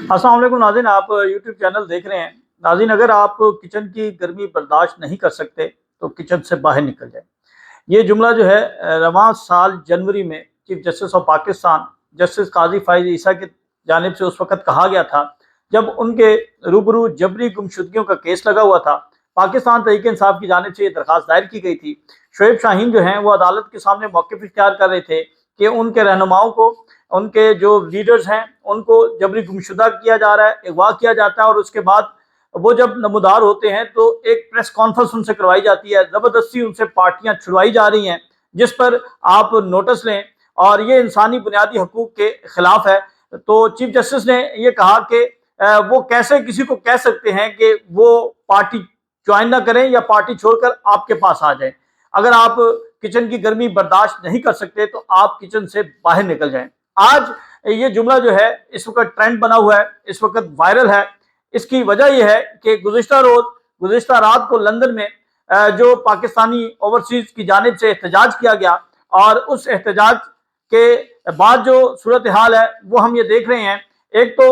السلام علیکم ناظرین، آپ یوٹیوب چینل دیکھ رہے ہیں۔ ناظرین، اگر آپ کچن کی گرمی برداشت نہیں کر سکتے تو کچن سے باہر نکل جائیں۔ یہ جملہ جو ہے رواں سال جنوری میں chief justice of Pakistan justice قاضی فائز عیسیٰ کی جانب سے اس وقت کہا گیا تھا جب ان کے روبرو جبری گمشدگیوں کا کیس لگا ہوا تھا۔ پاکستان تحریک انصاف کی جانب سے یہ درخواست دائر کی گئی تھی۔ شعیب شاہین جو ہیں وہ عدالت کے سامنے موقف اختیار کر رہے تھے کہ ان کے رہنماؤں کو، ان کے جو لیڈرز ہیں ان کو جبری گمشدہ کیا جا رہا ہے، اغوا کیا جاتا ہے، اور اس کے بعد وہ جب نمودار ہوتے ہیں تو ایک پریس کانفرنس ان سے کروائی جاتی ہے، زبردستی ان سے پارٹیاں چھڑوائی جا رہی ہیں، جس پر آپ نوٹس لیں، اور یہ انسانی بنیادی حقوق کے خلاف ہے۔ تو چیف جسٹس نے یہ کہا کہ وہ کیسے کسی کو کہہ سکتے ہیں کہ وہ پارٹی جوائن نہ کریں یا پارٹی چھوڑ کر آپ کے پاس آ جائیں۔ اگر آپ کچن کی گرمی برداشت نہیں کر سکتے تو آپ کچن سے باہر نکل جائیں۔ آج یہ جملہ جو ہے اس وقت ٹرینڈ بنا ہوا ہے، اس وقت وائرل ہے۔ اس کی وجہ یہ ہے کہ گزشتہ رات کو لندن میں جو پاکستانی اوورسیز کی جانب سے احتجاج کیا گیا، اور اس احتجاج کے بعد جو صورتحال ہے وہ ہم یہ دیکھ رہے ہیں۔ ایک تو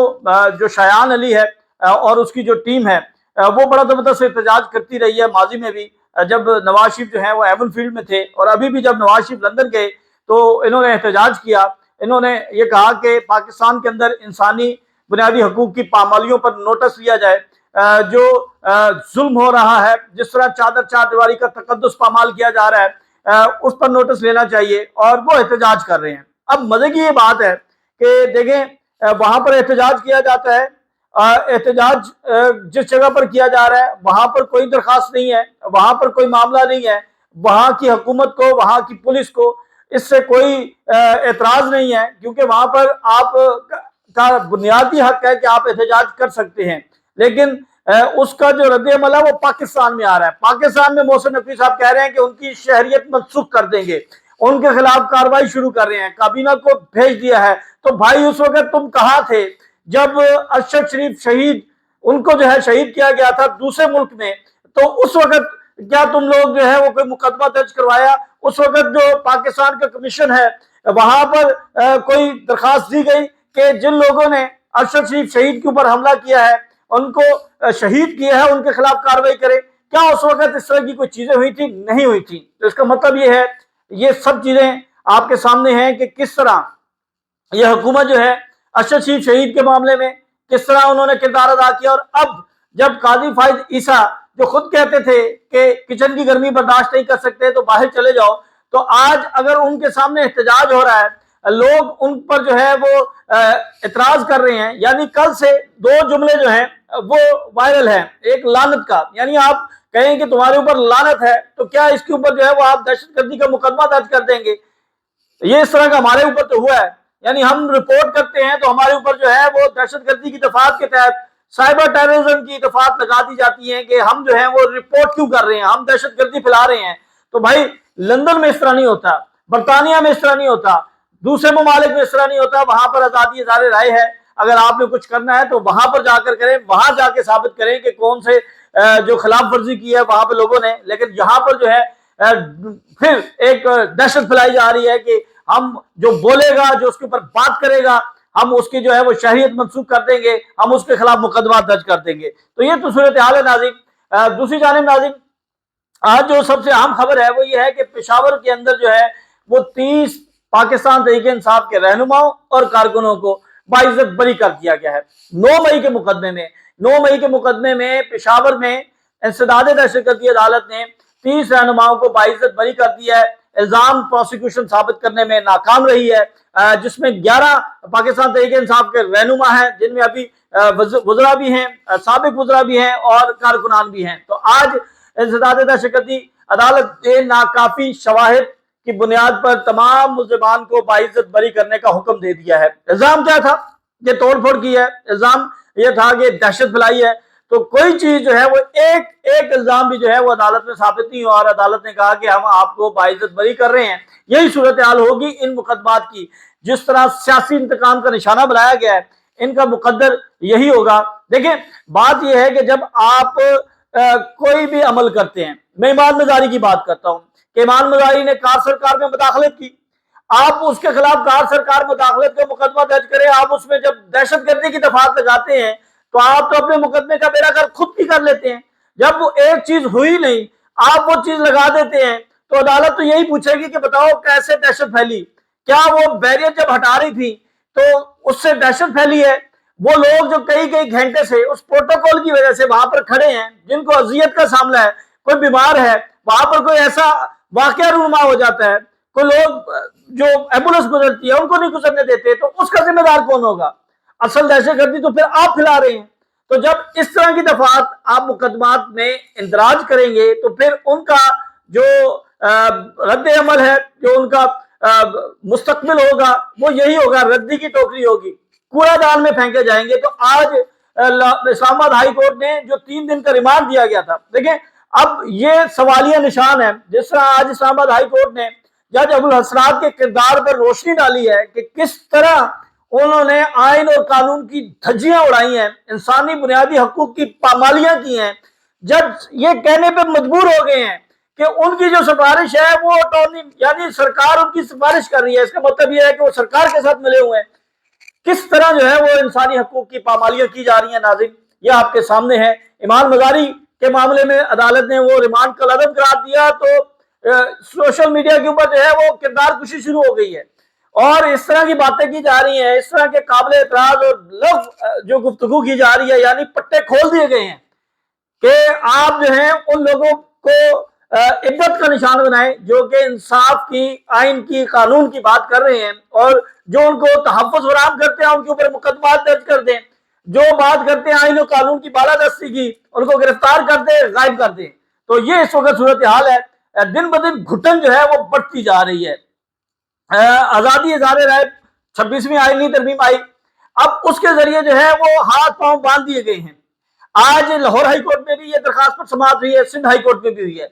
جو شایان علی ہے اور اس کی جو ٹیم ہے وہ بڑا زبردست احتجاج کرتی رہی ہے ماضی میں بھی، جب نواز شریف جو ہیں وہ ایون فیلڈ میں تھے، اور ابھی بھی جب نواز شریف لندن گئے تو انہوں نے احتجاج کیا۔ انہوں نے یہ کہا کہ پاکستان کے اندر انسانی بنیادی حقوق کی پامالیوں پر نوٹس لیا جائے، جو ظلم ہو رہا ہے، جس طرح چادر چار دیواری کا تقدس پامال کیا جا رہا ہے، اس پر نوٹس لینا چاہیے، اور وہ احتجاج کر رہے ہیں۔ اب مزے کی یہ بات ہے کہ دیکھیں وہاں پر احتجاج کیا جاتا ہے، احتجاج جس جگہ پر کیا جا رہا ہے وہاں پر کوئی درخواست نہیں ہے، وہاں پر کوئی معاملہ نہیں ہے، وہاں کی حکومت کو، وہاں کی پولیس کو اس سے کوئی اعتراض نہیں ہے، کیونکہ وہاں پر آپ کا بنیادی حق ہے کہ آپ احتجاج کر سکتے ہیں۔ لیکن اس کا جو رد عمل ہے وہ پاکستان میں آ رہا ہے۔ پاکستان میں محسن نقوی صاحب کہہ رہے ہیں کہ ان کی شہریت منسوخ کر دیں گے، ان کے خلاف کارروائی شروع کر رہے ہیں، کابینہ کو بھیج دیا ہے۔ تو بھائی اس وقت تم کہاں تھے جب ارشد شریف شہید، ان کو جو ہے شہید کیا گیا تھا دوسرے ملک میں؟ تو اس وقت کیا تم لوگ جو ہے وہ کوئی مقدمہ درج کروایا؟ اس وقت جو پاکستان کا کمیشن ہے وہاں پر کوئی درخواست دی گئی کہ جن لوگوں نے ارشد شریف شہید کے اوپر حملہ کیا ہے، ان کو شہید کیا ہے، ان کے خلاف کارروائی کرے؟ کیا اس وقت اس طرح کی کوئی چیزیں ہوئی تھی؟ نہیں ہوئی تھی۔ تو اس کا مطلب یہ ہے، یہ سب چیزیں آپ کے سامنے ہیں کہ کس طرح یہ حکومت جو ہے ارشد شریف شہید کے معاملے میں کس طرح انہوں نے کردار ادا کیا۔ اور اب جب قاضی فائز عیسیٰ جو خود کہتے تھے کہ کچن کی گرمی برداشت نہیں کر سکتے تو باہر چلے جاؤ، تو آج اگر ان کے سامنے احتجاج ہو رہا ہے، لوگ ان پر جو ہے وہ اعتراض کر رہے ہیں، یعنی کل سے دو جملے جو ہیں وہ وائرل ہیں۔ ایک لعنت کا، یعنی آپ کہیں کہ تمہارے اوپر لعنت ہے، تو کیا اس کے اوپر جو ہے وہ آپ دہشت گردی کا مقدمہ درج کر دیں گے؟ یہ اس طرح کا ہمارے اوپر تو ہوا ہے، یعنی ہم رپورٹ کرتے ہیں تو ہمارے اوپر جو ہے وہ دہشت گردی کی دفعات کے تحت سائبر ٹیررزم کی دفعات لگا دی جاتی ہیں کہ ہم جو ہیں وہ رپورٹ کیوں کر رہے ہیں، ہم دہشت گردی پھیلا رہے ہیں۔ تو بھائی لندن میں اس طرح نہیں ہوتا، برطانیہ میں اس طرح نہیں ہوتا، دوسرے ممالک میں اس طرح نہیں ہوتا۔ وہاں پر آزادی اظہار رائے ہے، اگر آپ نے کچھ کرنا ہے تو وہاں پر جا کر کریں، وہاں جا کے ثابت کریں کہ کون سے جو خلاف ورزی کی ہے وہاں پہ لوگوں نے۔ لیکن یہاں پر جو ہے پھر ایک دہشت پھیلائی جا رہی ہے کہ ہم جو بولے گا، جو اس کے اوپر بات کرے گا، ہم اس کی جو ہے وہ شہریت منسوخ کر دیں گے، ہم اس کے خلاف مقدمات درج کر دیں گے۔ تو یہ تو صورتحال ہے ناظرین۔ دوسری جانب ناظرین، آج جو سب سے اہم خبر ہے وہ یہ ہے کہ پشاور کے اندر جو ہے وہ 30 پاکستان تحریک انصاف کے رہنماؤں اور کارکنوں کو باعزت بری کر دیا گیا ہے۔ 9 مئی کے مقدمے میں پشاور میں انسداد دہشت گردی عدالت نے 30 رہنماؤں کو باعزت بری کر دیا ہے۔ الزام پروسیکیوشن ثابت کرنے میں ناکام رہی ہے، جس میں 11 پاکستان تحریک انصاف کے رہنما ہیں، جن میں ابھی وزراء بھی ہیں، سابق وزراء بھی ہیں اور کارکنان بھی ہیں۔ تو آج انسداد دہشت گردی عدالت نے ناکافی شواہد کی بنیاد پر تمام ملزمان کو باعزت بری کرنے کا حکم دے دیا ہے۔ الزام کیا تھا؟ یہ توڑ پھوڑ کی ہے، الزام یہ تھا کہ دہشت پھیلائی ہے۔ تو کوئی چیز جو ہے وہ ایک الزام بھی جو ہے وہ عدالت میں ثابت نہیں ہوا، اور عدالت نے کہا کہ ہم آپ کو باعزت بری کر رہے ہیں۔ یہی صورتحال ہوگی ان مقدمات کی، جس طرح سیاسی انتقام کا نشانہ بنایا گیا ہے، ان کا مقدر یہی ہوگا۔ دیکھیں بات یہ ہے کہ جب آپ کوئی بھی عمل کرتے ہیں، میں ایمان مزاری کی بات کرتا ہوں کہ ایمان مزاری نے کار سرکار میں مداخلت کی، آپ اس کے خلاف کار سرکار مداخلت کا مقدمہ درج کریں، آپ اس میں جب دہشت گردی کی دفعات لگاتے ہیں تو آپ تو اپنے مقدمے کا بیڑا گرک خود بھی کر لیتے ہیں۔ جب وہ ایک چیز ہوئی نہیں آپ وہ چیز لگا دیتے ہیں تو عدالت تو یہی پوچھے گی کہ بتاؤ کیسے دہشت پھیلی، کیا وہ بیریئر جب ہٹا رہی تھی تو اس سے دہشت پھیلی ہے؟ وہ لوگ جو کئی کئی گھنٹے سے اس پروٹوکول کی وجہ سے وہاں پر کھڑے ہیں، جن کو اذیت کا سامنا ہے، کوئی بیمار ہے، وہاں پر کوئی ایسا واقعہ رونما ہو جاتا ہے، کوئی لوگ جو ایمبولینس گزرتی ہے ان کو نہیں گزرنے دیتے، تو اس کا ذمہ دار کون ہوگا؟ اصل دہشت گردی تو پھر آپ پھیلا رہے ہیں۔ تو جب اس طرح کی دفعات آپ مقدمات میں اندراج کریں گے تو پھر ان کا جو رد عمل ہے، جو ان کا مستقبل ہوگا وہ یہی ہوگا، ردی کی ٹوکری ہوگی، کوڑا دان میں پھینکے جائیں گے۔ تو آج اسلام آباد ہائی کورٹ نے جو 3 دن کا ریمانڈ دیا گیا تھا، دیکھیں اب یہ سوالیہ نشان ہے، جس طرح آج اسلام آباد ہائی کورٹ نے جج ابو الحسنات کے کردار پر روشنی ڈالی ہے کہ کس طرح انہوں نے آئین اور قانون کی دھجیاں اڑائی ہیں، انسانی بنیادی حقوق کی پامالیاں کی ہیں۔ جج یہ کہنے پہ مجبور ہو گئے ہیں کہ ان کی جو سفارش ہے وہ اٹارنی یعنی سرکار ان کی سفارش کر رہی ہے، اس کا مطلب یہ ہے کہ وہ سرکار کے ساتھ ملے ہوئے ہیں۔ کس طرح جو ہے وہ انسانی حقوق کی پامالیاں کی جا رہی ہیں ناظرین، یہ آپ کے سامنے ہے۔ ایمان مزاری کے معاملے میں عدالت نے وہ ریمانڈ کا عدم قرار دیا تو سوشل میڈیا کے اوپر جو ہے وہ کردار کشی شروع ہو گئی ہے، اور اس طرح کی باتیں کی جا رہی ہیں، اس طرح کے قابل اعتراض اور لفظ جو گفتگو کی جا رہی ہے، یعنی پٹے کھول دیے گئے ہیں کہ آپ جو ہیں ان لوگوں کو عبرت کا نشان بنائیں جو کہ انصاف کی، آئین کی، قانون کی بات کر رہے ہیں، اور جو ان کو تحفظ فراہم کرتے ہیں ان کے اوپر مقدمات درج کر دیں، جو بات کرتے ہیں آئین و قانون کی بالادستی کی ان کو گرفتار کر دیں، غائب کر دیں۔ تو یہ اس وقت صورتحال ہے، دن بدن گھٹن جو ہے وہ بڑھتی جا رہی ہے۔ آزادی اظہار رائے 26ویں آئینی ترمیم آئی، اب اس کے ذریعے جو ہے وہ ہاتھ پاؤں باندھ دیے گئے ہیں۔ آج لاہور ہائی کورٹ میں بھی یہ درخواست پر سماعت ہوئی ہے، سندھ ہائی کورٹ میں بھی ہوئی ہے۔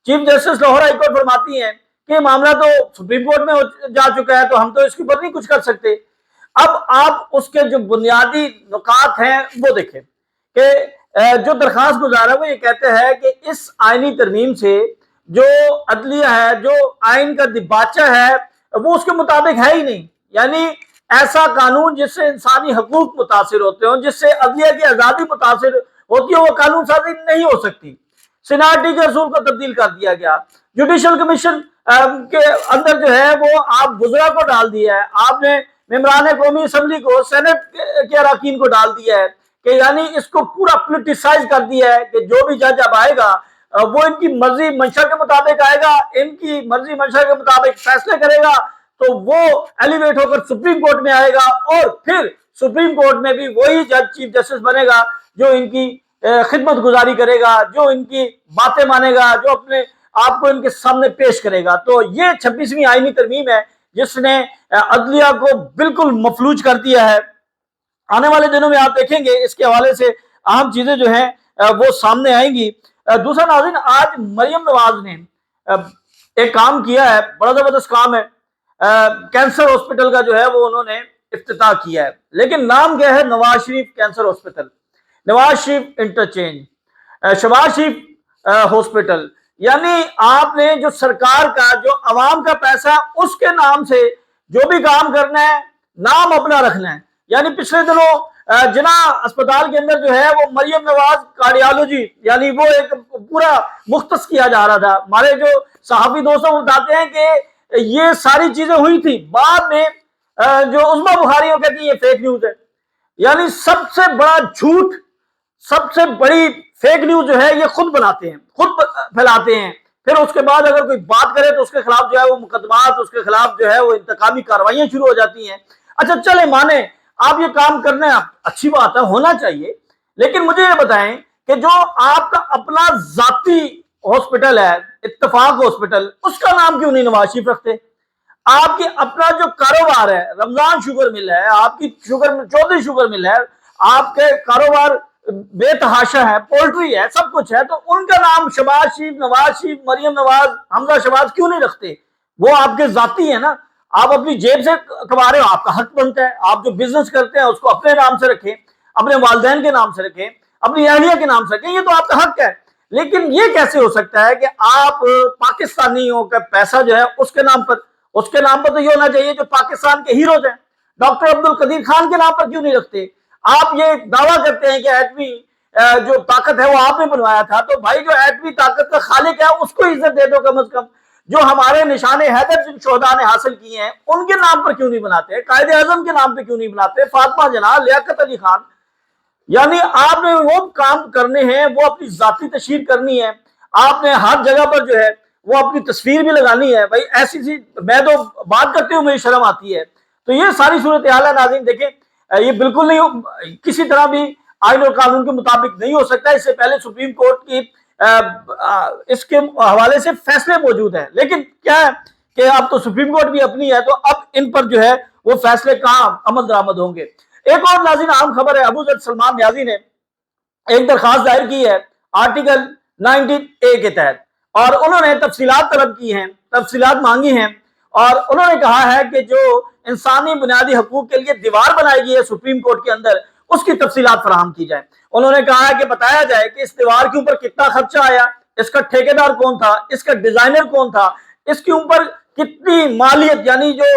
Chief justice Lahore high court فرماتی ہیں کہ یہ معاملہ تو سپریم کورٹ میں جا چکا ہے تو ہم تو اس کے اوپر نہیں کچھ کر سکتے۔ اب آپ اس کے جو بنیادی نکات ہیں وہ دیکھیں کہ جو درخواست گزار ہے وہ یہ کہتے ہیں کہ اس آئینی ترمیم سے جو عدلیہ ہے، جو آئین کا دباچہ ہے وہ اس کے مطابق ہے ہی نہیں، یعنی ایسا قانون جس سے انسانی حقوق متاثر ہوتے ہوں، جس سے عدلیہ کی آزادی متاثر ہوتی ہے، وہ قانون سازی نہیں ہو سکتی۔ سینارٹی کے اصول کو تبدیل کر دیا گیا، جوڈیشل کمیشن کے اندر جو ہے وہ آپ وزراء کو ڈال دیا ہے، آپ نے ممبران قومی اسمبلی کو، سینٹ کے اراکین کو ڈال دیا ہے، کہ یعنی اس کو پورا پولیٹیسائز کر دیا ہے کہ جو بھی جج اب آئے گا وہ ان کی مرضی منشا کے مطابق آئے گا، ان کی مرضی منشا کے مطابق فیصلے کرے گا، تو وہ ایلیویٹ ہو کر سپریم کورٹ میں آئے گا، اور پھر سپریم کورٹ میں بھی وہی جج چیف جسٹس بنے گا جو ان کی خدمت گزاری کرے گا، جو ان کی باتیں مانے گا، جو اپنے آپ کو ان کے سامنے پیش کرے گا۔ تو یہ 26ویں آئینی ترمیم ہے جس نے عدلیہ کو بالکل مفلوج کر دیا ہے۔ آنے والے دنوں میں آپ دیکھیں گے اس کے حوالے سے اہم چیزیں جو ہیں وہ سامنے آئیں گی۔ دوسرا ناظرین، آج مریم نواز نے ایک کام کیا ہے، بڑا زبردست کام ہے، کینسر ہاسپٹل کا جو ہے وہ انہوں نے افتتاح کیا ہے، لیکن نام کیا ہے؟ Nawaz Sharif cancer hospital, Nawaz Sharif interchange, Shahbaz شریف ہاسپٹل، یعنی آپ نے جو سرکار کا، جو عوام کا پیسہ، اس کے نام سے جو بھی کام کرنا ہے نام اپنا رکھنا ہے۔ یعنی پچھلے دنوں جنا اسپتال کے اندر جو ہے وہ مریم نواز کارڈیالوجی، یعنی وہ ایک پورا مختص کیا جا رہا تھا۔ ہمارے جو صحافی دوستوں بتاتے ہیں کہ یہ ساری چیزیں ہوئی تھی، بعد میں جو عظمیٰ بخاری وہ کہتی ہیں یہ فیک نیوز ہے۔ یعنی سب سے بڑا جھوٹ، سب سے بڑی فیک نیوز جو ہے یہ خود بناتے ہیں، خود پھیلاتے ہیں، پھر اس کے بعد اگر کوئی بات کرے تو اس کے خلاف جو ہے وہ مقدمات، اس کے خلاف جو ہے وہ انتقامی کارروائیاں شروع ہو جاتی ہیں۔ اچھا چلے مانیں آپ یہ کام کرنا ہے، اچھی بات ہے، ہونا چاہیے، لیکن مجھے یہ بتائیں کہ جو آپ کا اپنا ذاتی ہاسپٹل ہے، اتفاق ہاسپٹل، اس کا نام کیوں نہیں نواز شریف رکھتے؟ آپ کی اپنا جو کاروبار ہے، رمضان شوگر مل ہے، آپ کی چودھری شوگر مل ہے، آپ کے کاروبار بے تحاشا ہے، پولٹری ہے، سب کچھ ہے، تو ان کا نام شہباز شریف، نواز شریف، مریم نواز، حمزہ شہباز کیوں نہیں رکھتے؟ وہ آپ کے ذاتی ہیں نا، آپ اپنی جیب سے کما رہے ہو، آپ کا حق بنتا ہے، آپ جو بزنس کرتے ہیں اس کو اپنے نام سے رکھیں، اپنے والدین کے نام سے رکھیں، اپنی اہلیہ کے نام سے رکھیں، یہ تو آپ کا حق ہے۔ لیکن یہ کیسے ہو سکتا ہے کہ آپ پاکستانیوں کا پیسہ جو ہے اس کے نام پر، اس کے نام پر تو یہ ہونا چاہیے جو پاکستان کے ہیروز ہیں. ڈاکٹر عبد القدیر خان کے نام پر کیوں نہیں رکھتے؟ آپ یہ دعویٰ کرتے ہیں کہ ایٹمی جو طاقت ہے وہ آپ نے بنوایا تھا، تو بھائی جو ایٹمی طاقت کا خالق ہے اس کو عزت دے دو کم از کم. جو ہمارے نشان حیدر جن شہداء نے حاصل کیے ہیں ان کے نام پر کیوں نہیں بناتے؟ قائد اعظم کے نام پہ کیوں نہیں بناتے؟ فاطمہ جناح، لیاقت علی خان. یعنی آپ نے وہ کام کرنے ہیں، وہ اپنی ذاتی تشہیر کرنی ہے، آپ نے ہر جگہ پر جو ہے وہ اپنی تصویر بھی لگانی ہے. بھائی ایسی سی میں تو بات کرتی ہوں مجھے شرم آتی ہے. تو یہ ساری صورتحال ہے ناظرین. دیکھیں یہ بالکل نہیں کسی طرح بھی آئین اور قانون کے مطابق نہیں ہو سکتا. اس سے پہلے سپریم کورٹ کی اس کے حوالے سے فیصلے موجود ہیں، لیکن کیا ہے کہ اب تو سپریم کورٹ بھی اپنی ہے، تو اب ان پر جو ہے وہ فیصلے کہاں عمل درآمد ہوں گے. ایک اور ناظرین اہم خبر ہے، ابو ذر سلمان نیازی نے ایک درخواست دائر کی ہے آرٹیکل 19A کے تحت، اور انہوں نے تفصیلات طلب کی ہیں، تفصیلات مانگی ہیں، اور انہوں نے کہا ہے کہ جو انسانی بنیادی حقوق کے لیے دیوار بنائی گئی ہے سپریم کورٹ کے اندر، اس کی تفصیلات فراہم کی جائیں. انہوں نے کہا ہے کہ بتایا جائے کہ اس دیوار کے اوپر کتنا خرچہ آیا، اس کا ٹھیکیدار کون تھا، اس کا ڈیزائنر کون تھا، اس کے اوپر کتنی مالیت، یعنی جو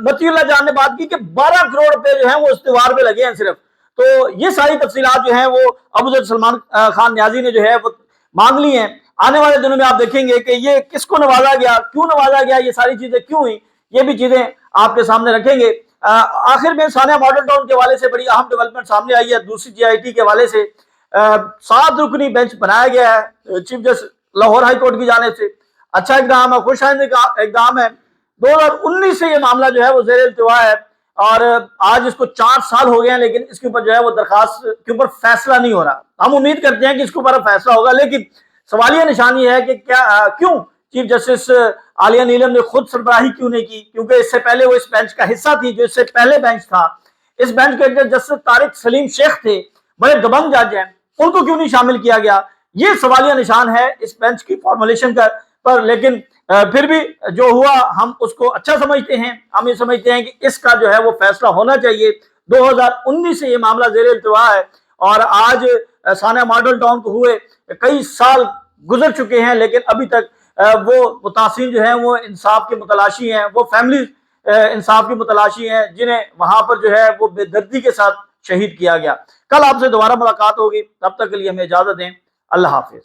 متی اللہ جان نے بات کی کہ 12 کروڑ روپے جو ہیں وہ اس دیوار پہ لگے ہیں صرف. تو یہ ساری تفصیلات جو ہیں وہ ابو ذر سلمان خان نیازی نے جو ہے وہ مانگ لی ہیں. آنے والے دنوں میں آپ دیکھیں گے کہ یہ کس کو نوازا گیا، کیوں نوازا گیا، یہ ساری چیزیں کیوں ہوئی، یہ بھی چیزیں آپ کے سامنے رکھیں گے. آخر میں ثانیہ ماڈل ٹاؤن کے حوالے سے بڑی اہم ڈیولپمنٹ سامنے آئی ہے. دوسری GIT کے حوالے سے 7 رکنی بینچ بنایا گیا ہے chief justice Lahore high court کی جانب سے. اچھا اقدام ہے، خوش آئند اقدام ہے. 2019 سے یہ معاملہ جو ہے وہ زیر التوا ہے، اور آج اس کو 4 سال ہو گئے ہیں، لیکن اس کے اوپر جو ہے وہ درخواست کے اوپر فیصلہ نہیں ہو رہا. ہم امید کرتے ہیں کہ اس کے اوپر فیصلہ ہوگا، لیکن سوالیہ نشانی ہے کہ کیوں چیف جسٹس عالیہ نیلم نے خود سربراہی کیوں نہیں کی، کیونکہ اس سے پہلے وہ اس بینچ کا حصہ تھی. جو اس سے پہلے بینچ تھا، اس بینچ کے اندر جسٹس طارق سلیم شیخ تھے، بڑے دبنگ جج ہیں، ان کو کیوں نہیں شامل کیا گیا؟ یہ سوالیہ نشان ہے اس بینچ کی فارمولیشن پر. لیکن پھر بھی جو ہوا ہم اس کو اچھا سمجھتے ہیں. ہم یہ سمجھتے ہیں کہ اس کا جو ہے وہ فیصلہ ہونا چاہیے. 2019 سے یہ معاملہ زیر التوا ہے، اور آج ثانیہ ماڈل ٹاؤن کو ہوئے کئی سال گزر چکے ہیں، لیکن ابھی تک وہ متاثرین جو ہیں وہ انصاف کے متلاشی ہیں، وہ فیملی انصاف کی متلاشی ہیں جنہیں وہاں پر جو ہے وہ بے دردی کے ساتھ شہید کیا گیا. کل آپ سے دوبارہ ملاقات ہوگی، تب تک کے لیے ہمیں اجازت دیں. اللہ حافظ.